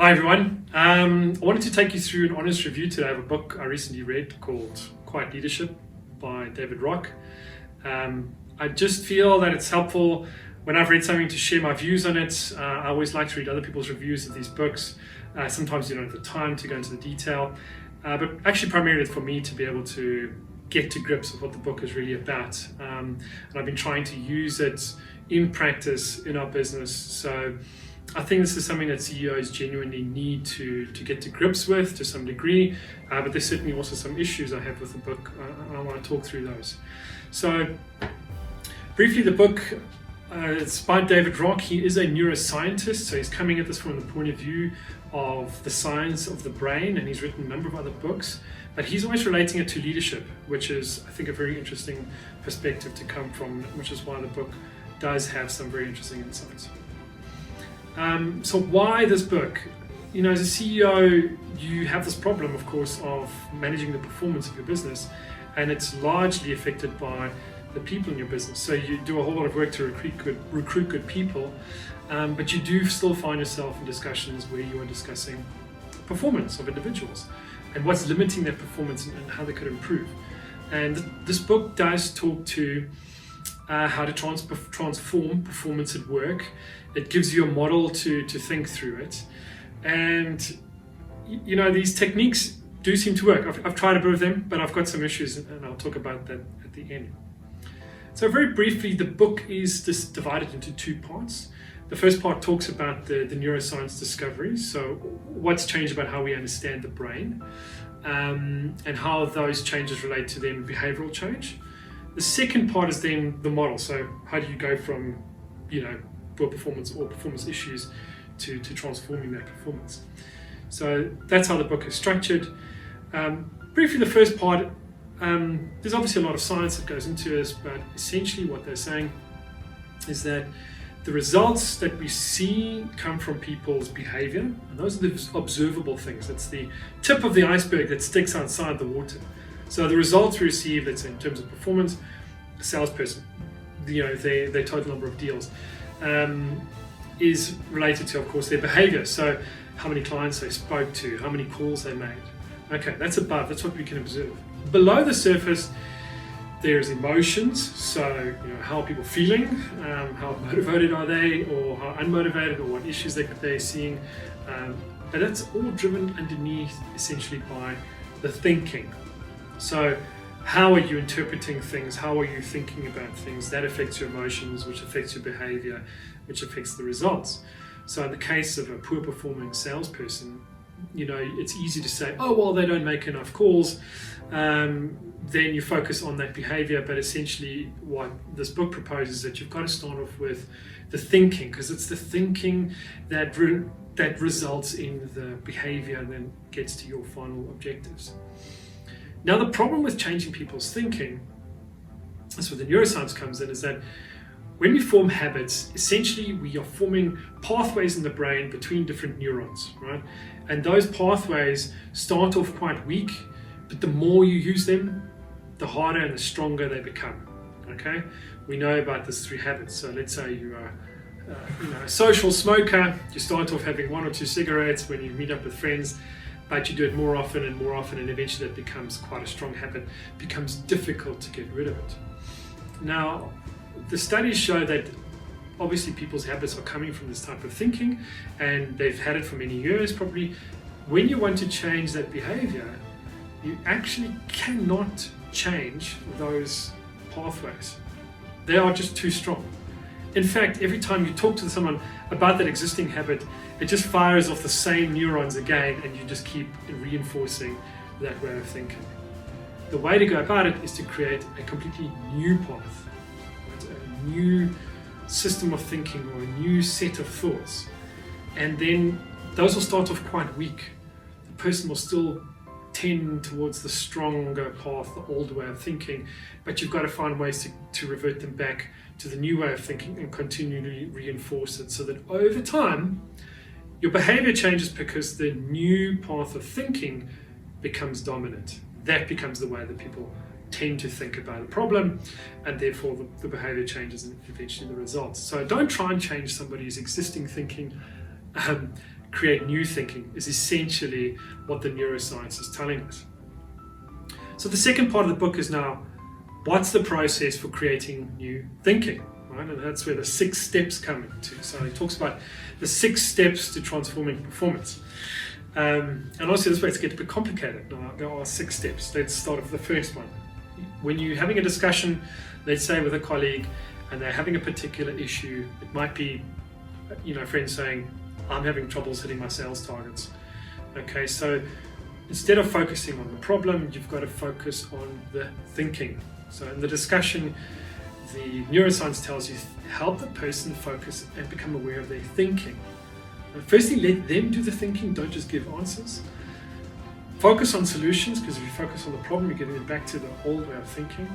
Hi everyone. I wanted to take you through an honest review today of a book I recently read called Quiet Leadership by David Rock. I just feel that it's helpful when I've read something to share my views on it. I always like to read other people's reviews of these books. Sometimes you don't have the time to go into the detail, but actually primarily it's for me to be able to get to grips with what the book is really about. And I've been trying to use it in practice in our business. So I think this is something that CEOs genuinely need to get to grips with to some degree, but there's certainly also some issues I have with the book, and I want to talk through those. So briefly, the book, it's by David Rock. He is a neuroscientist, so he's coming at this from the point of view of the science of the brain, and he's written a number of other books, but he's always relating it to leadership, which is, I think, a very interesting perspective to come from, which is why the book does have some very interesting insights. So why this book? You know, as a CEO, you have this problem, of course, of managing the performance of your business, and it's largely affected by the people in your business. So you do a whole lot of work to recruit good people, but you do still find yourself in discussions where you are discussing performance of individuals and what's limiting their performance and how they could improve. And this book does talk to how to transform performance at work. It gives you a model to think through it. And, you know, these techniques do seem to work. I've tried a bit of them, but I've got some issues, and I'll talk about that at the end. So very briefly, the book is just divided into two parts. The first part talks about the neuroscience discoveries, so what's changed about how we understand the brain, and how those changes relate to then behavioral change. The second part is then the model. So how do you go from, you know, poor performance or performance issues to transforming that performance? So that's how the book is structured. Briefly, the first part, there's obviously a lot of science that goes into this, but essentially what they're saying is that the results that we see come from people's behavior, and those are the observable things. It's the tip of the iceberg that sticks outside the water. So the results we receive, let's say in terms of performance, a salesperson, you know, their total number of deals, is related to, of course, their behavior. So how many clients they spoke to, how many calls they made. Okay, that's what we can observe. Below the surface, there's emotions. So, you know, how are people feeling? How motivated are they, or how unmotivated, or what issues they're seeing. But that's all driven underneath essentially by the thinking. So how are you interpreting things? How are you thinking about things? That affects your emotions, which affects your behavior, which affects the results. So in the case of a poor performing salesperson, you know, it's easy to say, oh, well, they don't make enough calls. Then you focus on that behavior, but essentially what this book proposes is that you've got to start off with the thinking, because it's the thinking that results in the behavior and then gets to your final objectives. Now, the problem with changing people's thinking, that's where the neuroscience comes in, is that when we form habits, essentially we are forming pathways in the brain between different neurons, right? And those pathways start off quite weak, but the more you use them, the harder and the stronger they become, okay? We know about this through habits. So let's say you are a social smoker. You start off having 1 or 2 cigarettes when you meet up with friends, but you do it more often, and eventually that becomes quite a strong habit. It becomes difficult to get rid of it. Now, the studies show that obviously people's habits are coming from this type of thinking, and they've had it for many years probably. When you want to change that behavior, you actually cannot change those pathways. They are just too strong. In fact, every time you talk to someone about that existing habit, it just fires off the same neurons again, and you just keep reinforcing that way of thinking. The way to go about it is to create a completely new path, right? A new system of thinking or a new set of thoughts. And then those will start off quite weak. The person will still tend towards the stronger path, the old way of thinking, but you've got to find ways to revert them back to the new way of thinking and continually reinforce it, so that over time your behavior changes because the new path of thinking becomes dominant. That becomes the way that people tend to think about a problem, and therefore the behavior changes and eventually the results. So don't try and change somebody's existing thinking. create new thinking is essentially what the neuroscience is telling us. So the second part of the book is now, what's the process for creating new thinking? Right? And that's where the 6 steps come into. So he talks about the 6 steps to transforming performance. And also this way it's getting a bit complicated. Now, there are 6 steps. Let's start with the first one. When you're having a discussion, let's say with a colleague, and they're having a particular issue, it might be, friends saying, I'm having troubles hitting my sales targets. Okay, so instead of focusing on the problem, you've got to focus on the thinking. So in the discussion, the neuroscience tells you, help the person focus and become aware of their thinking. And firstly, let them do the thinking, don't just give answers. Focus on solutions, because if you focus on the problem, you're getting them back to the old way of thinking.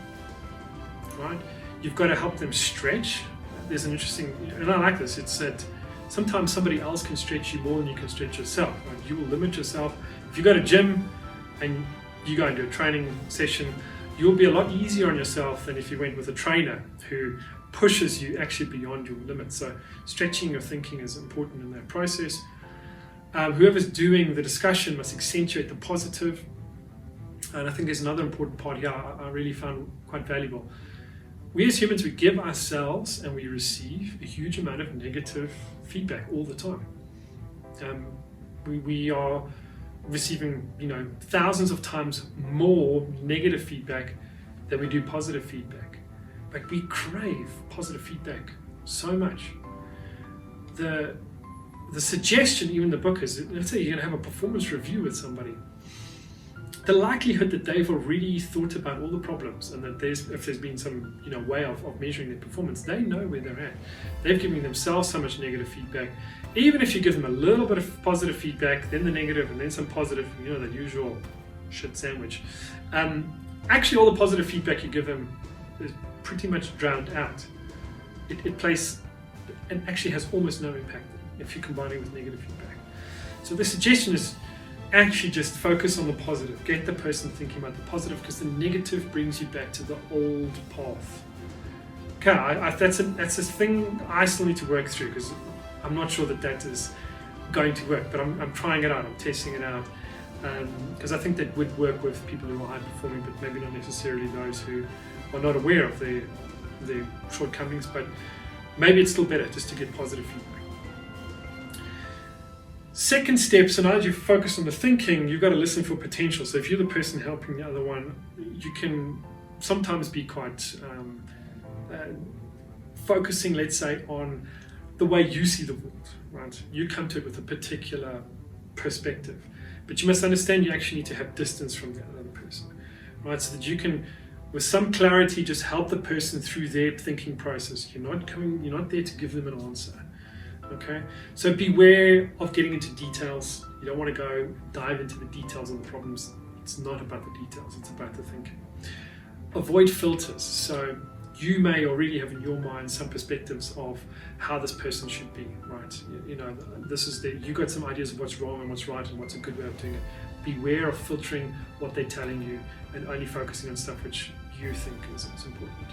Right? You've got to help them stretch. There's an interesting, and I like this, it's that sometimes somebody else can stretch you more than you can stretch yourself. Right? You will limit yourself. If you go to gym and you go into a training session, you'll be a lot easier on yourself than if you went with a trainer who pushes you actually beyond your limits. So stretching your thinking is important in that process. Whoever's doing the discussion must accentuate the positive. And I think there's another important part here I really found quite valuable. We as humans, we give ourselves and we receive a huge amount of negative feedback all the time. We are receiving, thousands of times more negative feedback than we do positive feedback. But we crave positive feedback so much. The suggestion, even in the book, is, let's say you're going to have a performance review with somebody. The likelihood that they've already thought about all the problems and that if there's been some way of measuring their performance, they know where they're at. They've given themselves so much negative feedback. Even if you give them a little bit of positive feedback, then the negative, and then some positive, that usual shit sandwich. Actually, all the positive feedback you give them is pretty much drowned out. It plays and actually has almost no impact if you combine it with negative feedback. So the suggestion is actually just focus on the positive. Get the person thinking about the positive, because the negative brings you back to the old path. Okay, that's a thing I still need to work through, because I'm not sure that is going to work, but I'm trying it out, I'm testing it out, because I think that would work with people who are high performing, but maybe not necessarily those who are not aware of their shortcomings, but maybe it's still better just to get positive feedback. Second step, so now that you've focused on the thinking, you've got to listen for potential. So if you're the person helping the other one, you can sometimes be quite focusing, let's say, on the way you see the world, right? You come to it with a particular perspective, but you must understand you actually need to have distance from the other person, right? So that you can, with some clarity, just help the person through their thinking process. You're not there to give them an answer. Okay, so beware of getting into details. You don't want to go dive into the details of the problems. It's not about the details, it's about the thinking. Avoid filters. So you may already have in your mind some perspectives of how this person should be, right? You got some ideas of what's wrong and what's right and what's a good way of doing it. Beware of filtering what they're telling you and only focusing on stuff which you think is important.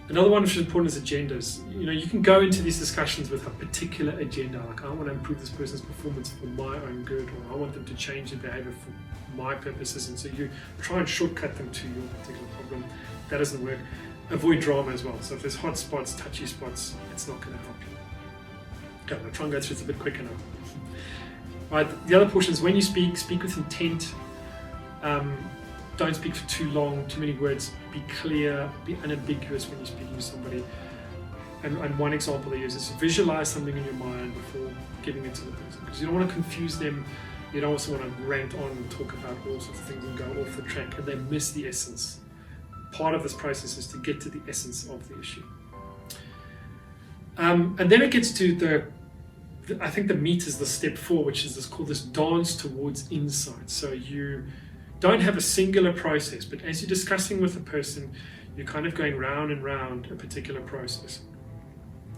Another one which is important is agendas. You can go into these discussions with a particular agenda, like I want to improve this person's performance for my own good, or I want them to change their behavior for my purposes, and so you try and shortcut them to your particular problem. That doesn't work. Avoid drama as well. So if there's hot spots, touchy spots, it's not going to help you. Okay, I'll try and go through this a bit quicker now. Right, the other portion is when you speak with intent. Don't speak for too long, too many words. Be clear, be unambiguous when you're speaking to somebody. And one example they use is visualize something in your mind before giving it to the person, because you don't want to confuse them. You don't also want to rant on and talk about all sorts of things and go off the track, and they miss the essence. Part of this process is to get to the essence of the issue. And then it gets to I think the meat is the step 4, which is called this dance towards insight. So you don't have a singular process, but as you're discussing with a person, you're kind of going round and round a particular process.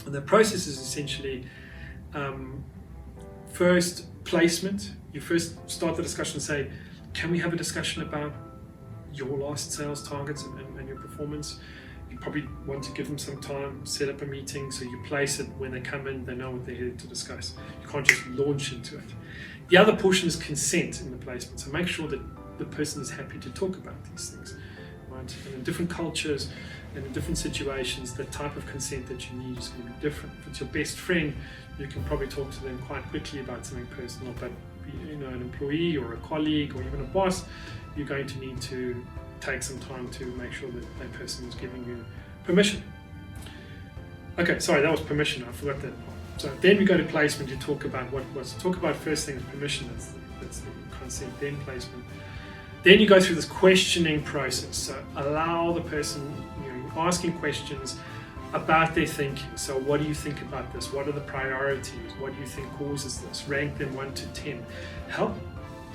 And the process is essentially first placement. You first start the discussion and say, can we have a discussion about your last sales targets and your performance? You probably want to give them some time, set up a meeting, so you place it when they come in, they know what they're here to discuss. You can't just launch into it. The other portion is consent in the placement, so make sure that the person is happy to talk about these things. Right? And in different cultures and in different situations, the type of consent that you need is going to be different. If it's your best friend, you can probably talk to them quite quickly about something personal, but an employee or a colleague or even a boss, you're going to need to take some time to make sure that that person is giving you permission. Okay, sorry, that was permission. I forgot that part. So then we go to placement. You talk about talk about first thing is permission. That's the consent. Then placement. Then you go through this questioning process. So allow the person, asking questions about their thinking. So what do you think about this? What are the priorities? What do you think causes this? Rank them 1 to 10. Help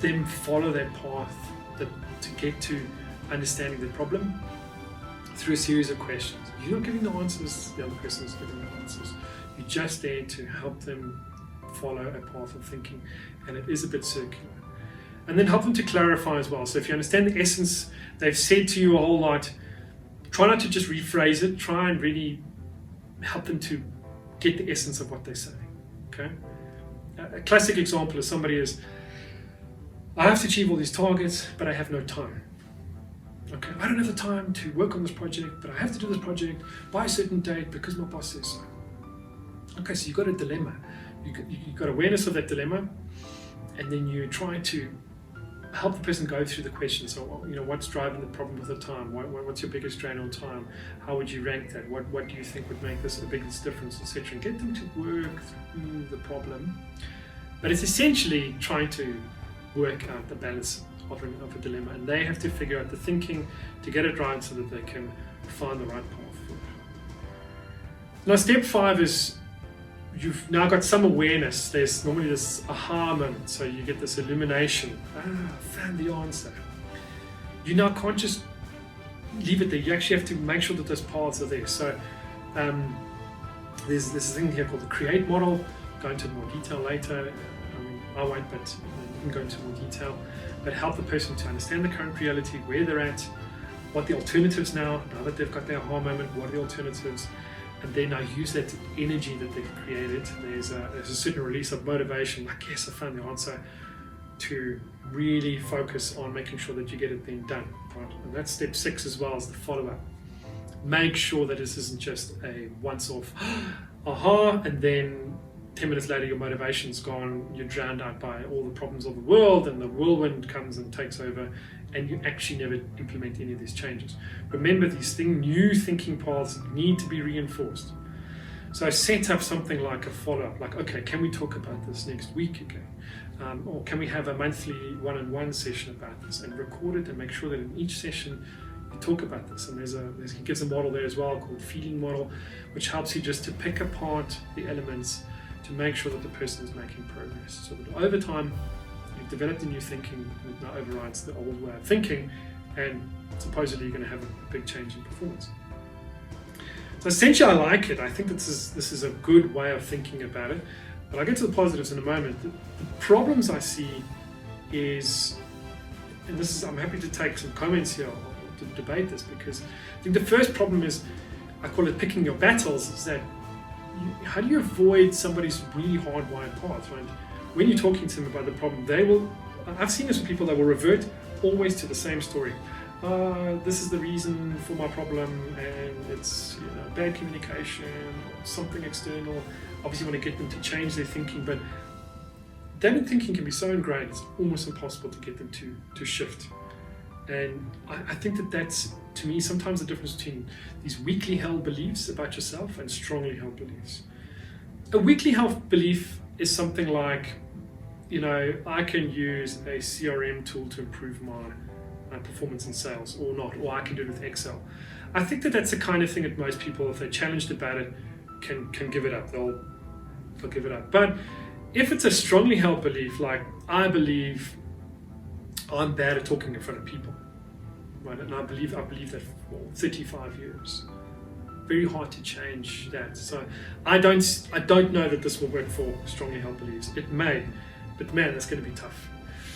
them follow that path to get to understanding the problem through a series of questions. You're not giving the answers, the other person is giving the answers. You're just there to help them follow a path of thinking, and it is a bit circular. And then help them to clarify as well. So if you understand the essence, they've said to you a whole lot, try not to just rephrase it, try and really help them to get the essence of what they're saying. Okay? A classic example is somebody is, I have to achieve all these targets, but I have no time. Okay, I don't have the time to work on this project, but I have to do this project by a certain date because my boss says so. Okay, so you've got a dilemma. You've got awareness of that dilemma, and then you try to help the person go through the questions. So, what's driving the problem with the time? What's your biggest drain on time? How would you rank that? What do you think would make this a biggest difference, etc. And get them to work through the problem. But it's essentially trying to work out the balance of a dilemma, and they have to figure out the thinking to get it right so that they can find the right path forward. Now, step 5 is you've now got some awareness. There's normally this aha moment, so you get this illumination. I found the answer. You now can't just leave it there. You actually have to make sure that those paths are there. So there's this thing here called the create model. I'll go into more detail later. I won't, but you can go into more detail. But help the person to understand the current reality, where they're at, what the alternatives now that they've got their aha moment, what are the alternatives, and then I use that energy that they've created. There's a certain release of motivation, like, yes, I found the answer, to really focus on making sure that you get it then done. Right? And that's step 6 as well as the follow-up. Make sure that this isn't just a once-off aha, and then 10 minutes later your motivation's gone, you're drowned out by all the problems of the world, and the whirlwind comes and takes over, and you actually never implement any of these changes. Remember, these new thinking paths need to be reinforced. So set up something like a follow-up, like, okay, can we talk about this next week again? Or can we have a monthly one-on-one session about this, and record it and make sure that in each session you talk about this. And he gives a model there as well called feeling model, which helps you just to pick apart the elements to make sure that the person is making progress. So that over time, you've developed a new thinking that now overrides the old way of thinking, and supposedly you're going to have a big change in performance. So essentially, I like it. I think this is a good way of thinking about it. But I'll get to the positives in a moment. The problems I see is, and I'm happy to take some comments here to debate this, because I think the first problem is, I call it picking your battles, is that how do you avoid somebody's really hardwired path, right? When you're talking to them about the problem, I've seen this with people that will revert always to the same story. This is the reason for my problem, and it's bad communication or something external. Obviously you want to get them to change their thinking, but that thinking can be so ingrained, it's almost impossible to get them to shift. And I think that's, to me, sometimes the difference between these weakly held beliefs about yourself and strongly held beliefs. A weakly held belief is something like, I can use a CRM tool to improve my performance in sales, or not, or I can do it with Excel. I think that's the kind of thing that most people, if they're challenged about it, can give it up. They'll give it up. But if it's a strongly held belief, like, I believe I'm bad at talking in front of people, right? And I believe that for 35 years. Very hard to change that. So I don't know that this will work for strongly held beliefs. It may, but man, that's going to be tough.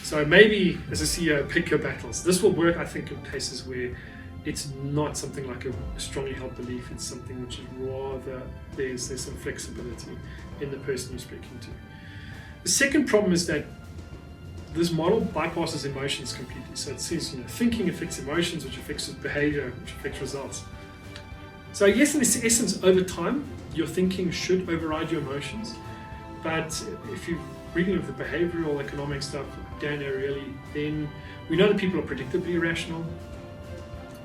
So maybe as a CEO, pick your battles. This will work, I think, in cases where it's not something like a strongly held belief. It's something which is rather, there's some flexibility in the person you're speaking to. The second problem is that this model bypasses emotions completely. So it says, thinking affects emotions, which affects behavior, which affects results. So I guess in its essence, over time, your thinking should override your emotions. But if you're reading of the behavioral economic stuff, Dan Ariely, then we know that people are predictably irrational.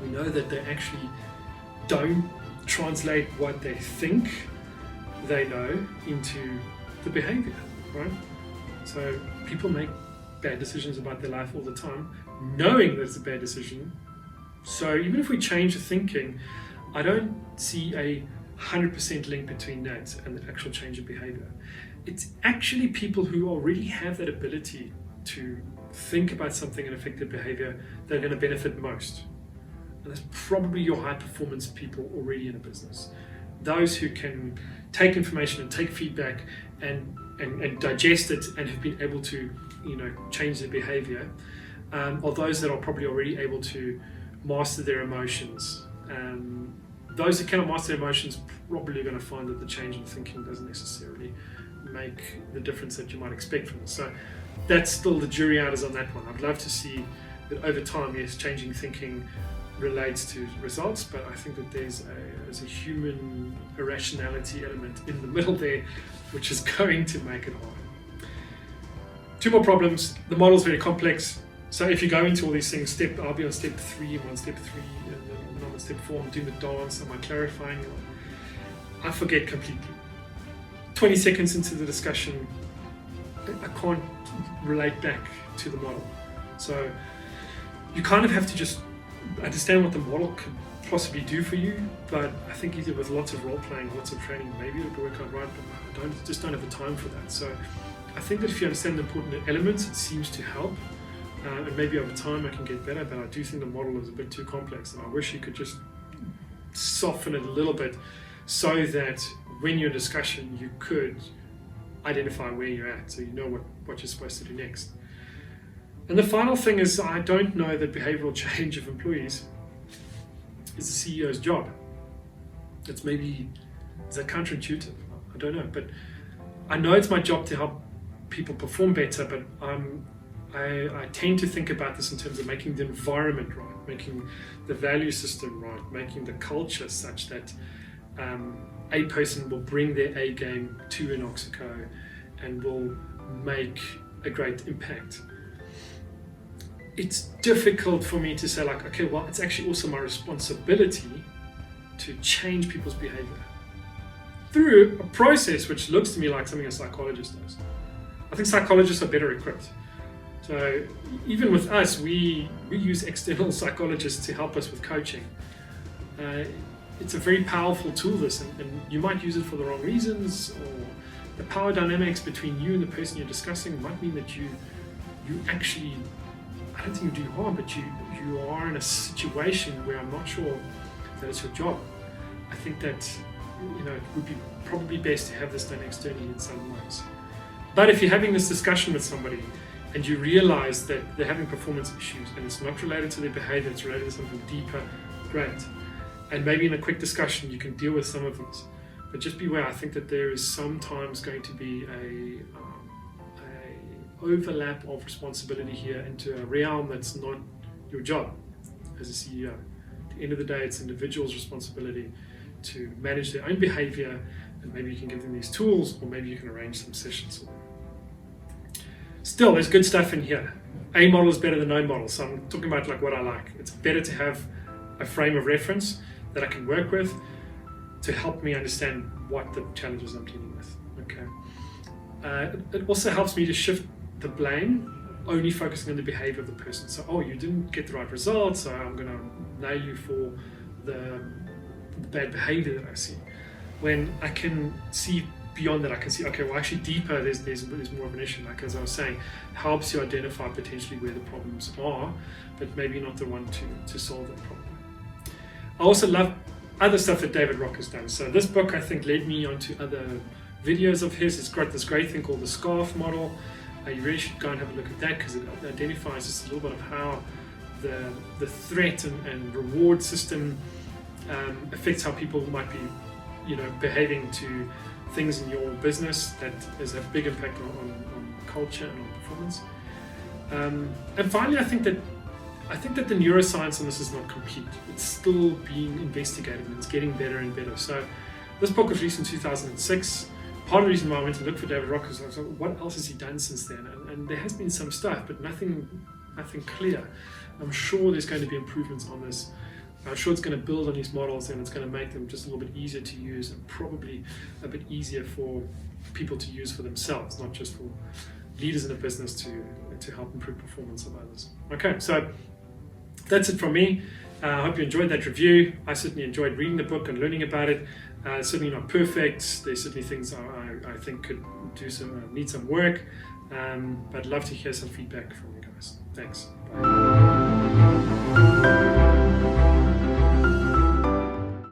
We know that they actually don't translate what they think they know into the behavior, right? So people make bad decisions about their life all the time, knowing that it's a bad decision. So even if we change the thinking, I don't see a 100% link between that and the actual change of behavior. It's actually people who already have that ability to think about something and affect their behavior that are going to benefit most. And that's probably your high performance people already in a business. Those who can take information and take feedback and digest it and have been able to change their behavior, are those that are probably already able to master their emotions. Those who cannot master their emotions probably are going to find that the change in thinking doesn't necessarily make the difference that you might expect from it. So that's still the jury out is on that one. I'd love to see that over time, yes, changing thinking relates to results, but I think that there's a human irrationality element in the middle there, which is going to make it hard. Two more problems. The model's very complex. So if you go into all these things, I'll be on step 3, I'm on step 3, and then I'm on step 4, I'm doing the dance, am I clarifying? I forget completely. 20 seconds into the discussion, I can't relate back to the model. So you kind of have to just understand what the model could possibly do for you, but I think either with lots of role playing, lots of training, maybe it'll work out right, but I just don't have the time for that. So I think that if you understand the important elements, it seems to help. And maybe over time I can get better, but I do think the model is a bit too complex, and I wish you could just soften it a little bit so that when you're in discussion you could identify where you're at, so you know what you're supposed to do next. And the final thing is, I don't know that behavioral change of employees is the CEO's job. Is that counterintuitive? I don't know, but I know it's my job to help people perform better, but I tend to think about this in terms of making the environment right, making the value system right, making the culture such that a person will bring their A game to an Oxico and will make a great impact. It's difficult for me to say okay, well, it's actually also my responsibility to change people's behavior through a process which looks to me like something a psychologist does. I think psychologists are better equipped. So even with us, we use external psychologists to help us with coaching. It's a very powerful tool, this, and you might use it for the wrong reasons, or the power dynamics between you and the person you're discussing might mean that you actually, I don't think you do harm, but you are in a situation where I'm not sure that it's your job. I think that it would be probably best to have this done externally in some ways. But if you're having this discussion with somebody and you realize that they're having performance issues and it's not related to their behavior, it's related to something deeper, great. And maybe in a quick discussion you can deal with some of these. But just beware, I think that there is sometimes going to be a overlap of responsibility here into a realm that's not your job as a CEO. At the end of the day, it's individuals' responsibility to manage their own behavior, and maybe you can give them these tools, or maybe you can arrange some sessions for them. Still, there's good stuff in here. A model is better than no model, so I'm talking about what I like. It's better to have a frame of reference that I can work with to help me understand what the challenges I'm dealing with. Okay. It also helps me to shift the blame, only focusing on the behavior of the person. So, you didn't get the right result, so I'm going to nail you for the bad behavior that I see. When I can see beyond that, I can see, okay, well, actually deeper, there's more of an issue. Like as I was saying, helps you identify potentially where the problems are, but maybe not the one to solve that problem. I also love other stuff that David Rock has done. So this book, I think, led me onto other videos of his. It's got this great thing called the SCARF model. You really should go and have a look at that, because it identifies just a little bit of how the threat and reward system affects how people might be, behaving to things in your business. That has a big impact on culture and on performance. And finally, I think that the neuroscience on this is not complete. It's still being investigated and it's getting better and better. So this book was released in 2006. Part of the reason why I went to look for David Rock is I was like, what else has he done since then? And there has been some stuff, but nothing clear. I'm sure there's going to be improvements on this. I'm sure it's going to build on these models and it's going to make them just a little bit easier to use and probably a bit easier for people to use for themselves, not just for leaders in a business to help improve performance of others. Okay, so that's it from me. I hope you enjoyed that review. I certainly enjoyed reading the book and learning about it. Certainly not perfect. There's certainly things I think could need some work. But I'd love to hear some feedback from you guys. Thanks. Bye.